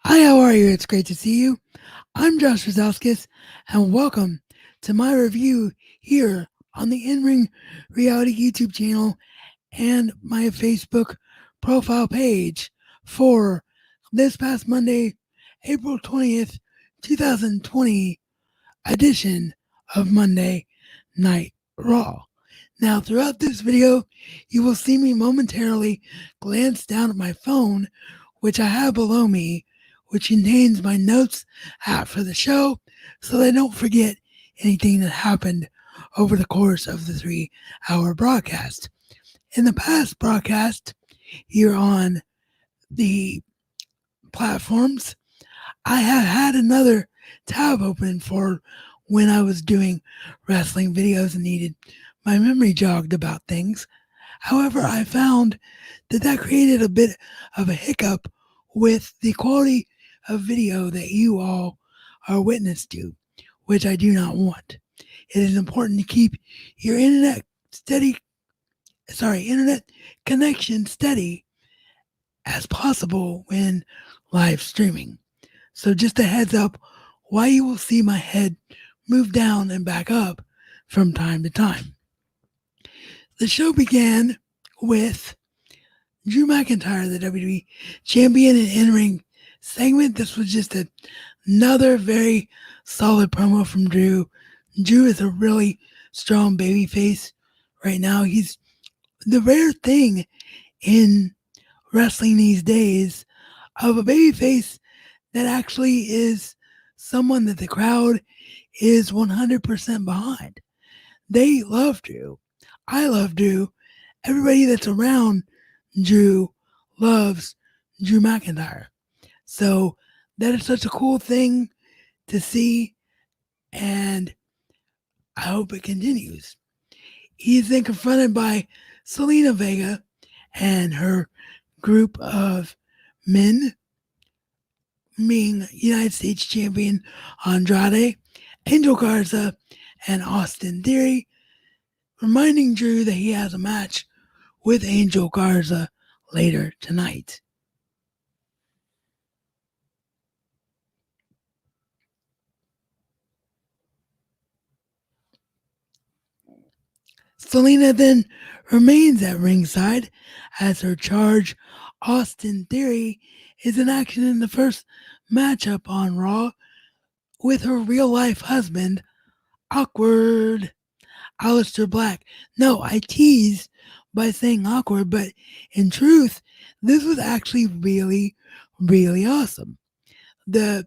Hi, how are you? It's great to see you. I'm Josh Rosowskis, and welcome to my review here on the In Ring Reality YouTube channel and my Facebook profile page for this past Monday, April 20th, 2020 edition of Monday Night Raw. Now, throughout this video, you will see me momentarily glance down at my phone, which I have below me, which contains my notes app for the show, so that I don't forget anything that happened over the course of the 3 hour broadcast. In the past broadcast, here on the platforms, I have had another tab open for when I was doing wrestling videos and needed my memory jogged about things. However, I found that created a bit of a hiccup with the quality of video that you all are witness to, which I do not want. It is important to keep your internet connection steady as possible when live streaming. So just a heads up why you will see my head move down and back up from time to time. The show began with Drew McIntyre, the WWE champion, and in-ring segment. This was just another very solid promo from Drew. Drew is a really strong babyface right now. He's the rare thing in wrestling these days of a babyface that actually is someone that the crowd is 100% behind. They love Drew. I love Drew. Everybody that's around Drew loves Drew McIntyre. So that is such a cool thing to see, and I hope it continues. He's then confronted by Selena Vega and her group of men, being United States champion Andrade, Angel Garza, and Austin Theory, reminding Drew that he has a match with Angel Garza later tonight. Selena then remains at ringside as her charge, Austin Theory, is in action in the first matchup on Raw with her real life husband, awkward Aleister Black. No, I tease by saying awkward, but in truth, this was actually really, really awesome. The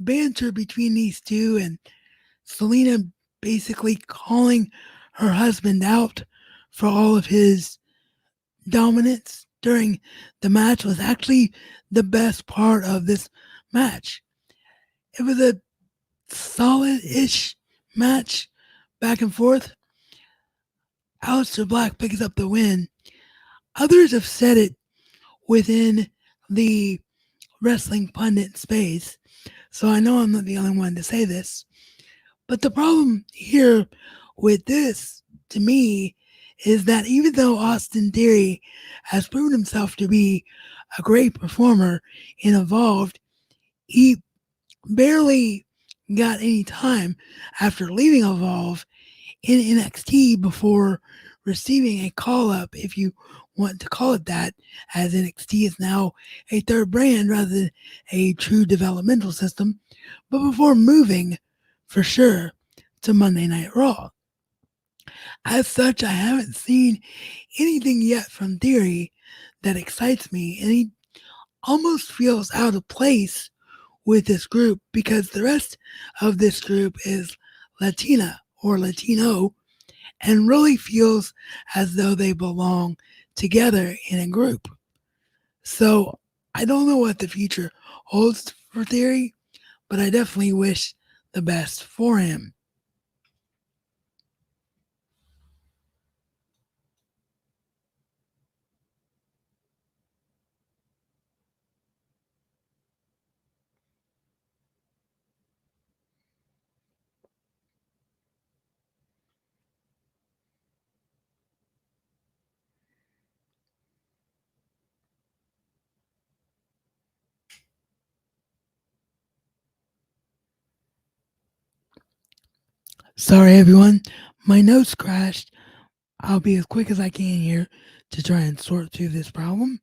banter between these two and Selena basically calling her husband out for all of his dominance during the match was actually the best part of this match. It was a solid-ish match, back and forth. Aleister Black picks up the win. Others have said it within the wrestling pundit space, so I know I'm not the only one to say this. But the problem here with this, to me, is that even though Austin Theory has proven himself to be a great performer in Evolved, he barely got any time after leaving Evolve in NXT before receiving a call up, if you want to call it that, as NXT is now a third brand rather than a true developmental system, but before moving for sure to Monday Night Raw. As such, I haven't seen anything yet from Theory that excites me, and he almost feels out of place with this group because the rest of this group is Latina or Latino and really feels as though they belong together in a group. So I don't know what the future holds for Theory, but I definitely wish the best for him. Sorry, everyone. My notes crashed. I'll be as quick as I can here to try and sort through this problem.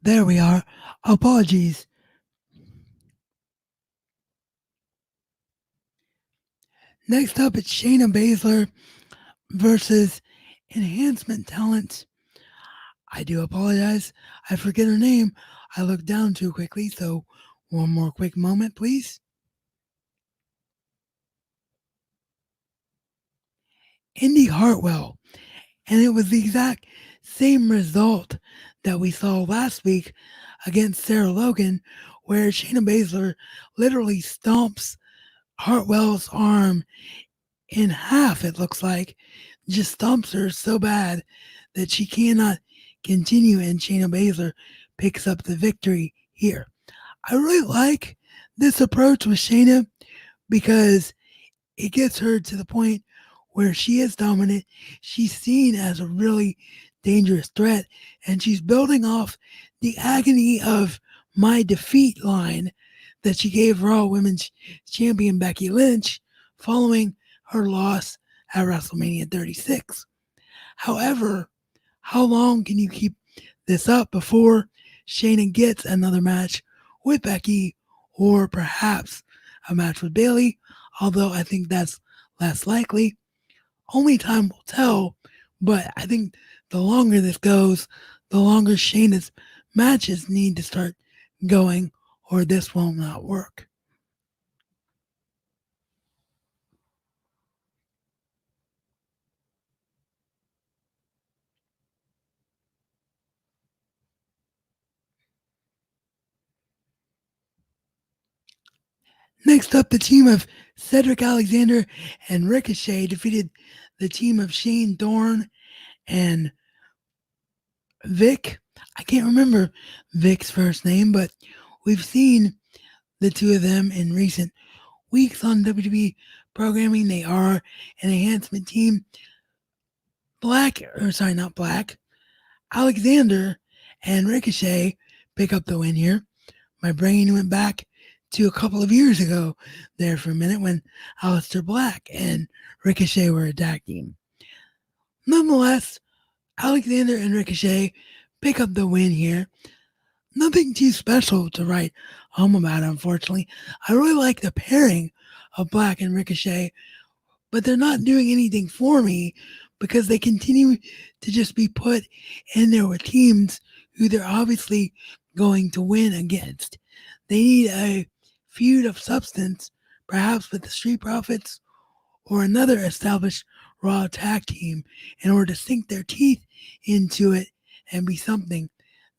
There we are. Apologies. Next up, it's Shayna Baszler versus Enhancement Talent. I do apologize. I forget her name. I looked down too quickly, so one more quick moment, please. Indy Hartwell. And it was the exact same result that we saw last week against Sarah Logan, where Shayna Baszler literally stomps Hartwell's arm in half, it looks like, just stomps her so bad that she cannot continue, and Shayna Baszler picks up the victory here. I really like this approach with Shayna because it gets her to the point where she is dominant. She's seen as a really dangerous threat, and she's building off the agony of my defeat line that she gave Raw Women's Champion Becky Lynch following her loss at WrestleMania 36. However, how long can you keep this up before Shayna gets another match with Becky or perhaps a match with Bayley? Although I think that's less likely. Only time will tell, but I think the longer this goes, the longer Shayna's matches need to start going, or this will not work. Next up, the team of Cedric Alexander and Ricochet defeated the team of Shane Dorn and Vic. I can't remember Vic's first name, but we've seen the two of them in recent weeks on WWE programming. They are an enhancement team. Not Black, Alexander and Ricochet pick up the win here. My brain went back to a couple of years ago there for a minute when Aleister Black and Ricochet were a tag team. Nonetheless, Alexander and Ricochet pick up the win here. Nothing too special to write home about, unfortunately. I really like the pairing of Black and Ricochet, but they're not doing anything for me because they continue to just be put in there with teams who they're obviously going to win against. They need a feud of substance, perhaps with the Street Profits or another established Raw tag team, in order to sink their teeth into it and be something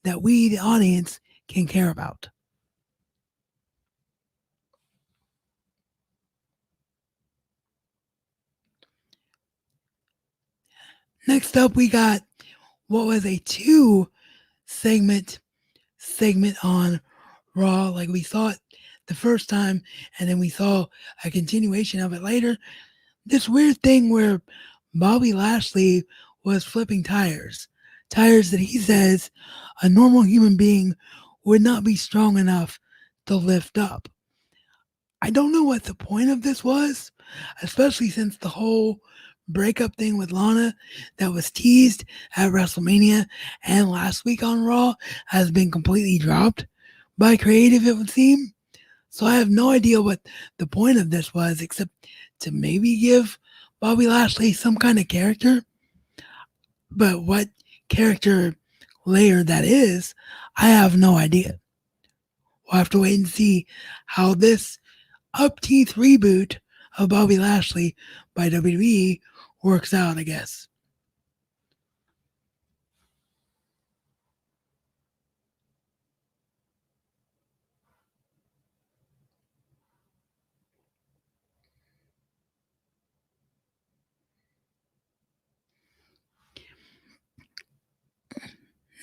that we, the audience, can care about. Next up, we got what was a two segment on Raw. Like we saw it the first time, and then we saw a continuation of it later. This weird thing where Bobby Lashley was flipping tires that he says a normal human being would not be strong enough to lift up. I don't know what the point of this was, especially since the whole breakup thing with Lana that was teased at WrestleMania and last week on Raw has been completely dropped by creative, it would seem. So I have no idea what the point of this was, except to maybe give Bobby Lashley some kind of character. But what character layer that is, I have no idea. We'll have to wait and see how this upteeth reboot of Bobby Lashley by WWE works out, I guess.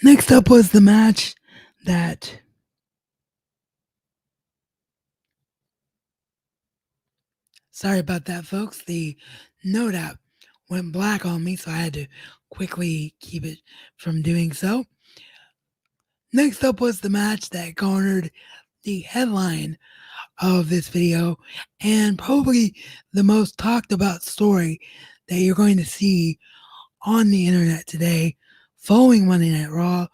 Next up was the match that sorry about that, folks. The Note app went black on me, so I had to quickly keep it from doing so. Next up was the match that garnered the headline of this video and probably the most talked about story that you're going to see on the internet today following Monday Night Raw,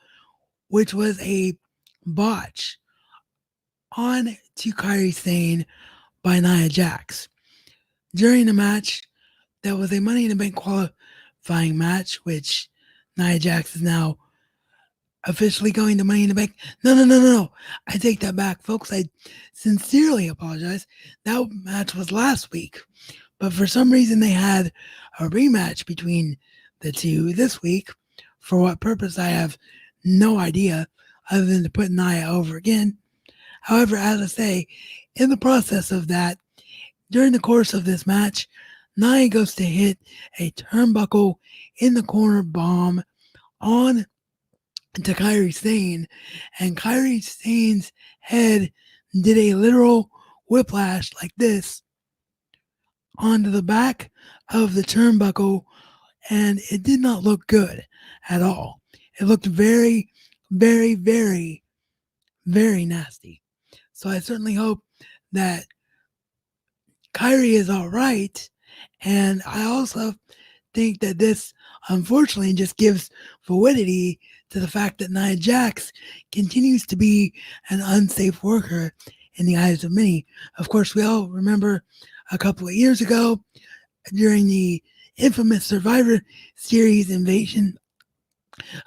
which was a botch on to Kairi Sane by Nia Jax. During the match, there was a Money in the Bank qualifying match, which Nia Jax is now officially going to Money in the Bank. No. I take that back, folks. I sincerely apologize. That match was last week, but for some reason they had a rematch between the two this week. For what purpose, I have no idea, other than to put Nia over again. However, as I say, in the process of that, during the course of this match, Nia goes to hit a turnbuckle in the corner bomb on to Kairi Sane, and Kairi Sane's head did a literal whiplash like this onto the back of the turnbuckle, and it did not look good at all. It looked very, very, very, very nasty. So I certainly hope that Kairi is all right, and I also think that this unfortunately just gives validity to the fact that Nia Jax continues to be an unsafe worker in the eyes of many. Of course, we all remember a couple of years ago during the infamous Survivor Series invasion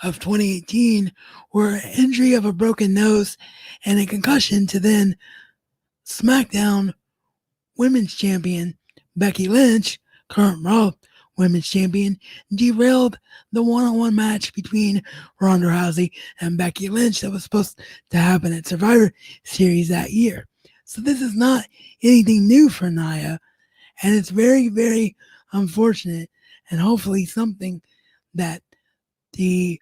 of 2018, where an injury of a broken nose and a concussion to then SmackDown Women's Champion Becky Lynch, current Raw Women's Champion, derailed the one-on-one match between Ronda Rousey and Becky Lynch that was supposed to happen at Survivor Series that year. So this is not anything new for Nia, and it's very, very unfortunate, and hopefully something that the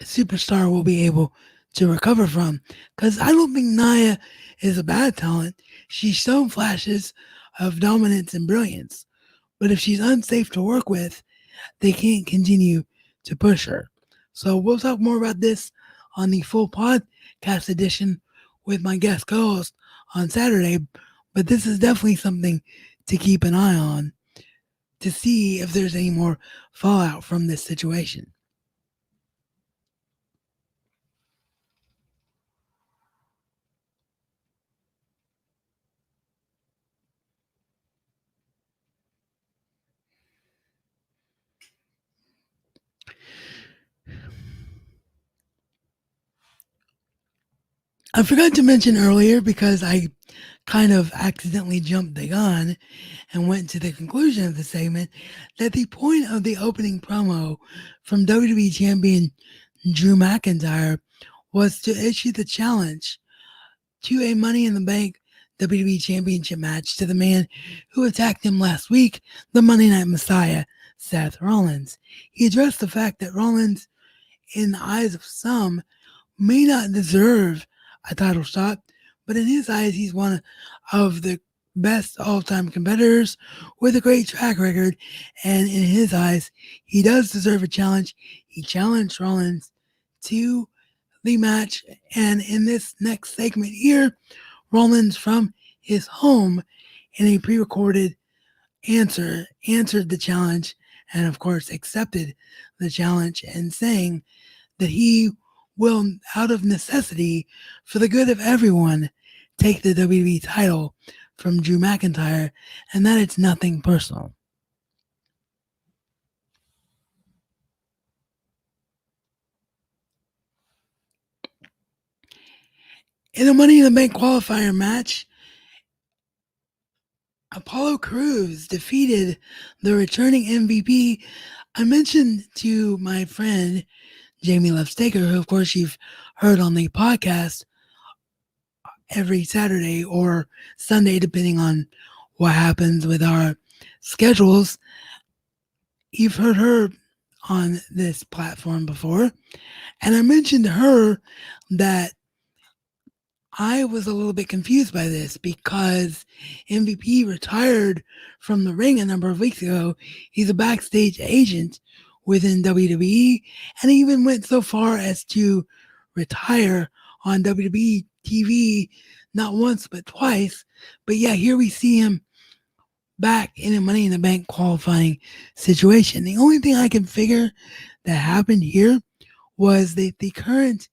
superstar will be able to recover from. Because I don't think Nia is a bad talent. She's shown flashes of dominance and brilliance. But if she's unsafe to work with, they can't continue to push her. So we'll talk more about this on the full podcast edition with my guest co-host on Saturday. But this is definitely something to keep an eye on to see if there's any more fallout from this situation. I forgot to mention earlier because I kind of accidentally jumped the gun and went to the conclusion of the segment that the point of the opening promo from WWE Champion Drew McIntyre was to issue the challenge to a Money in the Bank WWE Championship match to the man who attacked him last week, the Monday Night Messiah, Seth Rollins. He addressed the fact that Rollins, in the eyes of some, may not deserve a title shot, but in his eyes, he's one of the best all-time competitors with a great track record, and in his eyes, he does deserve a challenge. He challenged Rollins to the match, and in this next segment here, Rollins from his home in a pre-recorded answered the challenge, and of course accepted the challenge, and saying that he will, out of necessity, for the good of everyone, take the WWE title from Drew McIntyre, and that it's nothing personal. In a Money in the Bank qualifier match, Apollo Crews defeated the returning MVP. I mentioned to my friend Jamie Love Staker, who of course you've heard on the podcast every Saturday or Sunday, depending on what happens with our schedules. You've heard her on this platform before, and I mentioned to her that I was a little bit confused by this because MVP retired from the ring a number of weeks ago. He's a backstage agent within WWE, and he even went so far as to retire on WWE TV not once but twice. But yeah, here we see him back in a Money in the Bank qualifying situation. The only thing I can figure that happened here was that the current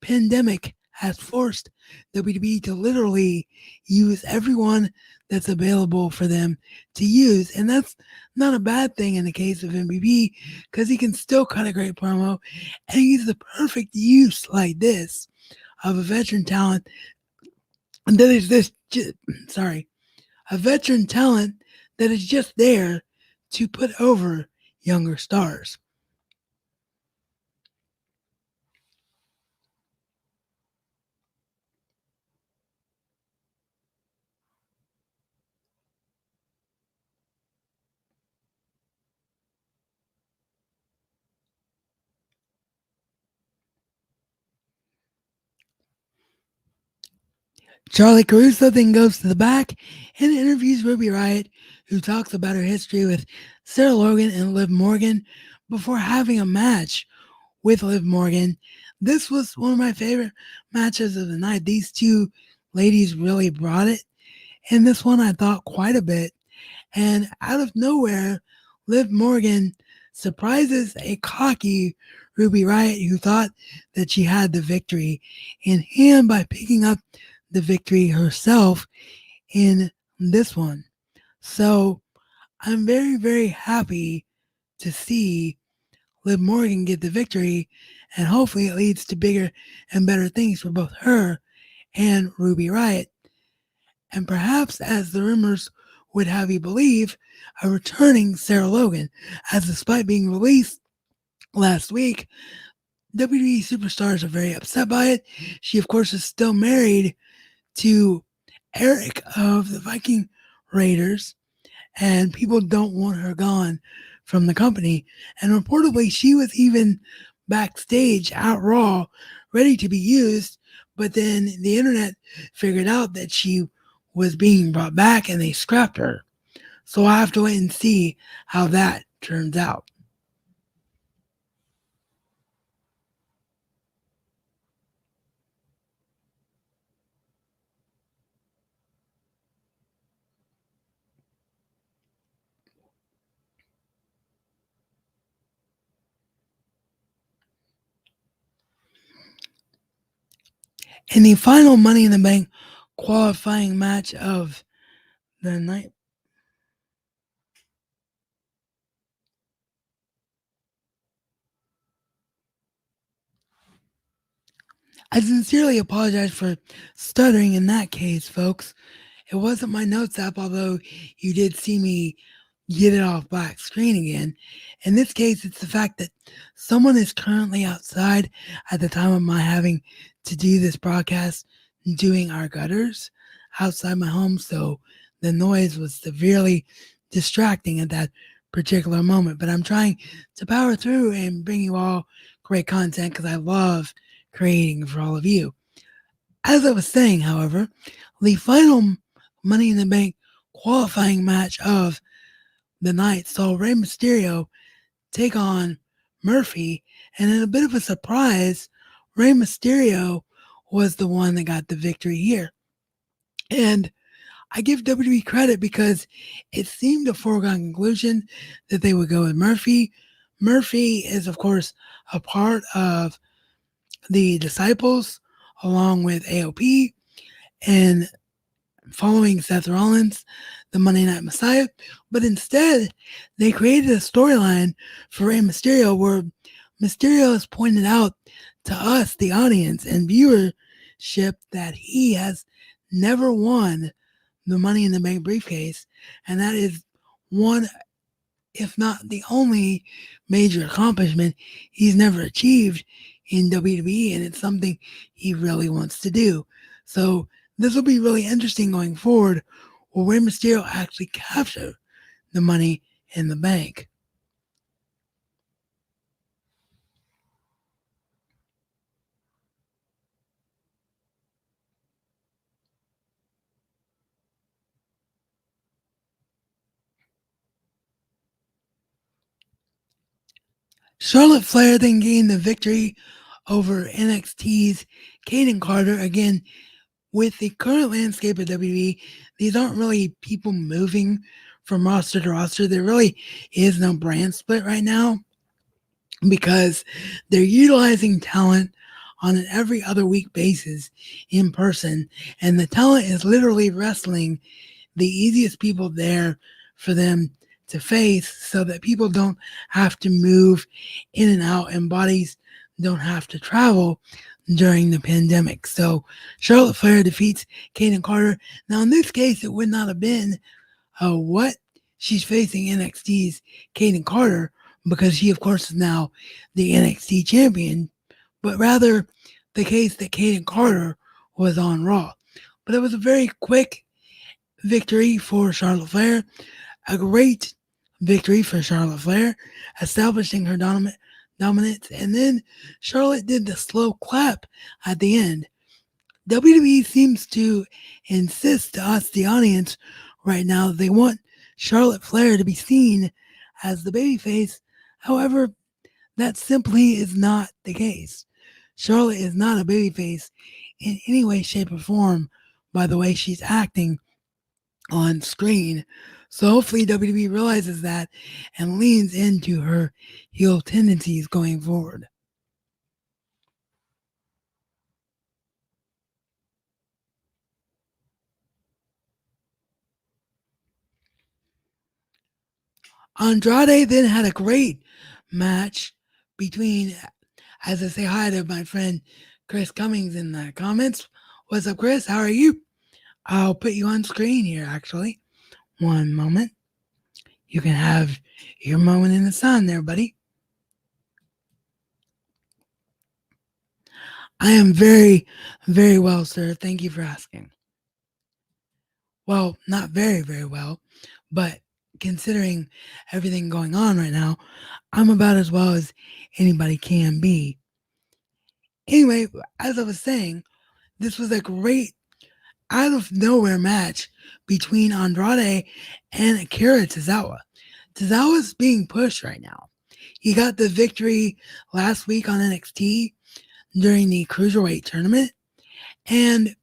pandemic has forced WWE to literally use everyone that's available for them to use. And that's not a bad thing in the case of MVP because he can still cut a great promo and he's the perfect use like this of a veteran talent that is sorry, a veteran talent that is just there to put over younger stars. Charlie Caruso then goes to the back and interviews Ruby Riott, who talks about her history with Sarah Logan and Liv Morgan before having a match with Liv Morgan. This was one of my favorite matches of the night. These two ladies really brought it. And this one I thought quite a bit. And out of nowhere, Liv Morgan surprises a cocky Ruby Riott who thought that she had the victory in hand by picking up the victory herself in this one. So I'm very, very happy to see Liv Morgan get the victory, and hopefully it leads to bigger and better things for both her and Ruby Riott. And perhaps, as the rumors would have you believe, a returning Sarah Logan, as despite being released last week, WWE superstars are very upset by it. She, of course, is still married to Eric of the Viking Raiders, and people don't want her gone from the company. And reportedly, she was even backstage at Raw, ready to be used, but then the internet figured out that she was being brought back and they scrapped her. So I have to wait and see how that turns out. In the final Money in the Bank qualifying match of the night, I sincerely apologize for stuttering in that case, folks. It wasn't my notes app, although you did see me get it off black screen again. In this case, it's the fact that someone is currently outside at the time of my having to do this broadcast doing our gutters outside my home. So the noise was severely distracting at that particular moment. But I'm trying to power through and bring you all great content because I love creating for all of you. As I was saying, however, the final Money in the Bank qualifying match of the night saw Rey Mysterio take on Murphy, and in a bit of a surprise, Rey Mysterio was the one that got the victory here. And I give WWE credit because it seemed a foregone conclusion that they would go with Murphy. Murphy is, of course, a part of the Disciples along with AOP and following Seth Rollins, the Monday Night Messiah. But instead, they created a storyline for Rey Mysterio where Mysterio has pointed out to us, the audience and viewership, that he has never won the Money in the Bank briefcase. And that is one, if not the only major accomplishment he's never achieved in WWE, and it's something he really wants to do. So this will be really interesting going forward. Will Rey Mysterio actually capture the Money in the Bank? Charlotte Flair then gained the victory over NXT's Kane Carter. Again, with the current landscape of WWE, these aren't really people moving from roster to roster. There really is no brand split right now because they're utilizing talent on an every other week basis in person, and the talent is literally wrestling the easiest people there for them to face so that people don't have to move in and out and bodies don't have to travel during the pandemic. So Charlotte Flair defeats Kaden Carter. Now, in this case, it would not have been what she's facing NXT's Kaden Carter because she, of course, is now the NXT champion, but rather the case that Kaden Carter was on Raw. But it was a very quick victory for Charlotte Flair, a great victory for Charlotte Flair, establishing her dominance. And then Charlotte did the slow clap at the end. WWE seems to insist to us, the audience, right now, they want Charlotte Flair to be seen as the babyface. However, that simply is not the case. Charlotte is not a babyface in any way, shape, or form by the way she's acting on screen. So hopefully WWE realizes that and leans into her heel tendencies going forward. Andrade then had a great match between, as I say hi to my friend Chris Cummings in the comments. What's up, Chris? How are you? I'll put you on screen here, actually. One moment. You can have your moment in the sun there, buddy. I am very, very well, sir. Thank you for asking. Well, not very, very well, but considering everything going on right now, I'm about as well as anybody can be. Anyway, as I was saying, this was a great out of nowhere match between Andrade and Akira Tozawa. Tozawa's being pushed right now. He got the victory last week on NXT during the Cruiserweight tournament, and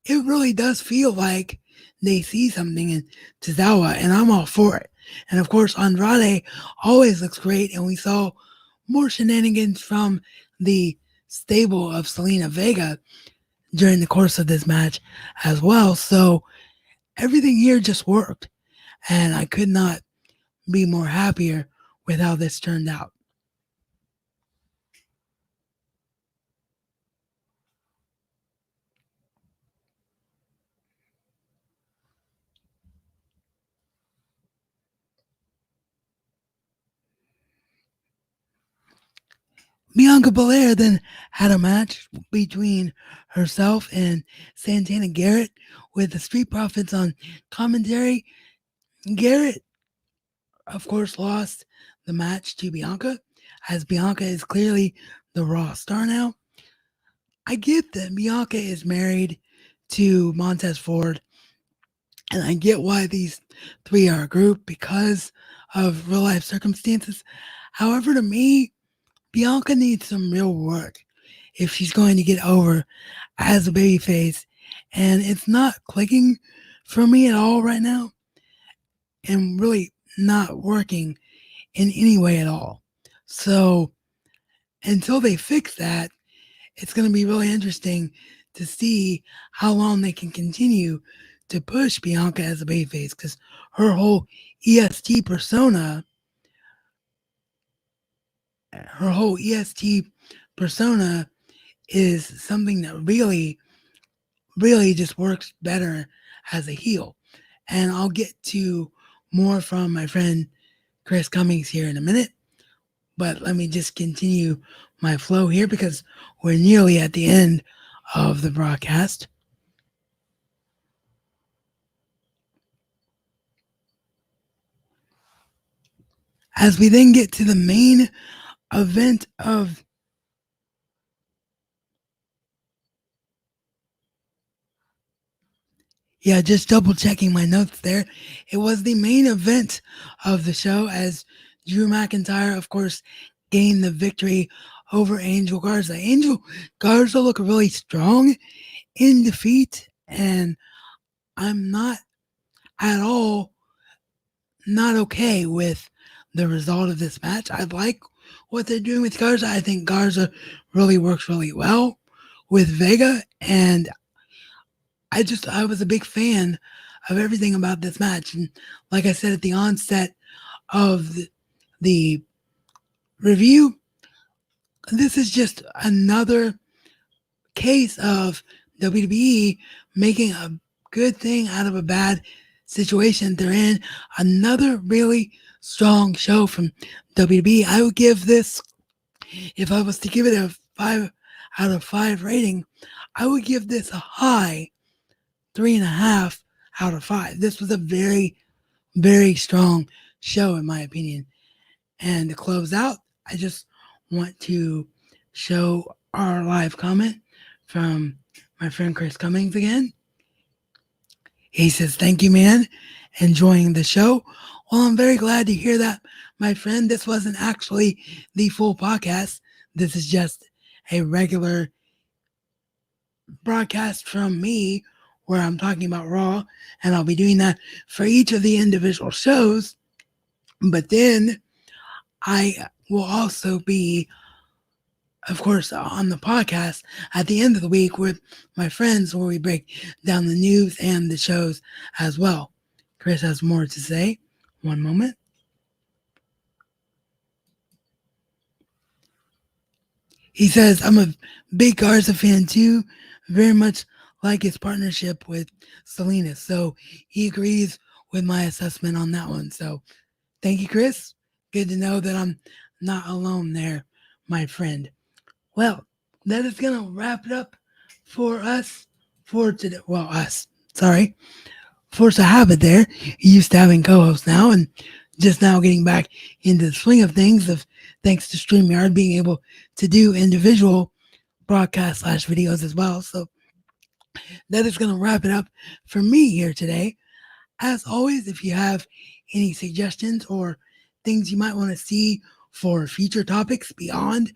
it really does feel like they see something in Tozawa, and I'm all for it. And of course, Andrade always looks great, and we saw more shenanigans from the stable of Selena Vega during the course of this match as well. So everything here just worked, and I could not be more happier with how this turned out. Bianca Belair then had a match between herself and Santana Garrett with the Street Profits on commentary. Garrett, of course, lost the match to Bianca, as Bianca is clearly the Raw star now. I get that Bianca is married to Montez Ford, and I get why these three are a group because of real life circumstances. However, to me, Bianca needs some real work if she's going to get over as a babyface, and it's not clicking for me at all right now, and really not working in any way at all. So until they fix that, it's going to be really interesting to see how long they can continue to push Bianca as a babyface because her whole EST persona, her whole EST persona is something that really, really just works better as a heel. And I'll get to more from my friend Chris Cummings here in a minute. But let me just continue my flow here because we're nearly at the end of the broadcast. As we then get to the main event of just double checking my notes there. It was the main event of the show as Drew McIntyre, of course, gain the victory over Angel Garza. Angel Garza looked really strong in defeat, and I'm not at all not okay with the result of this match. I like what they're doing with Garza. I think Garza really works really well with Vega, and I was a big fan of everything about this match. And like I said at the onset of the review, this is just another case of WWE making a good thing out of a bad situation they're in. Another really strong show from WWE. I would give this, if I was to give it a 5 out of 5 rating, I would give this a high 3.5 out of 5. This was a very, very strong show, in my opinion. And to close out, I just want to show our live comment from my friend Chris Cummings again. He says, "Thank you, man. Enjoying the show." Well, I'm very glad to hear that, my friend. This wasn't actually the full podcast. This is just a regular broadcast from me where I'm talking about Raw, and I'll be doing that for each of the individual shows. But then I will also be, of course, on the podcast at the end of the week with my friends where we break down the news and the shows as well. Chris has more to say. One moment. He says, "I'm a big Garza fan too, very much like his partnership with Selena." So he agrees with my assessment on that one. So thank you, Chris. Good to know that I'm not alone there, my friend. Well, that is going to wrap it up for us for today. Well, us. Sorry. Force a habit there. Used to having co-hosts now and just now getting back into the swing of things of thanks to StreamYard being able to do individual broadcast / videos as well. So that is going to wrap it up for me here today. As always, if you have any suggestions or things you might want to see for future topics beyond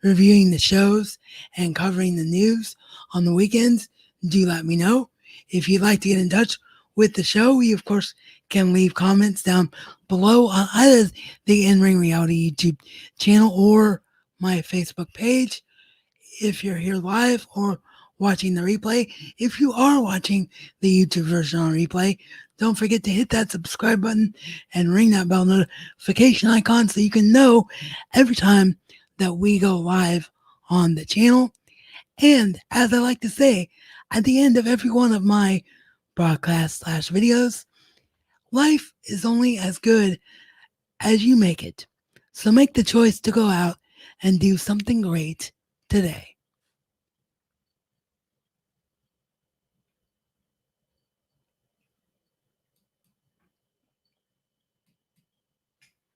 reviewing the shows and covering the news on the weekends, do let me know. If you'd like to get in touch with the show, you of course can leave comments down below on either the In Ring Reality YouTube channel or my Facebook page. If you're here live or watching the replay, if you are watching the YouTube version on replay, don't forget to hit that subscribe button and ring that bell notification icon so you can know every time that we go live on the channel. And as I like to say at the end of every one of my broadcasts / videos, life is only as good as you make it. So make the choice to go out and do something great today.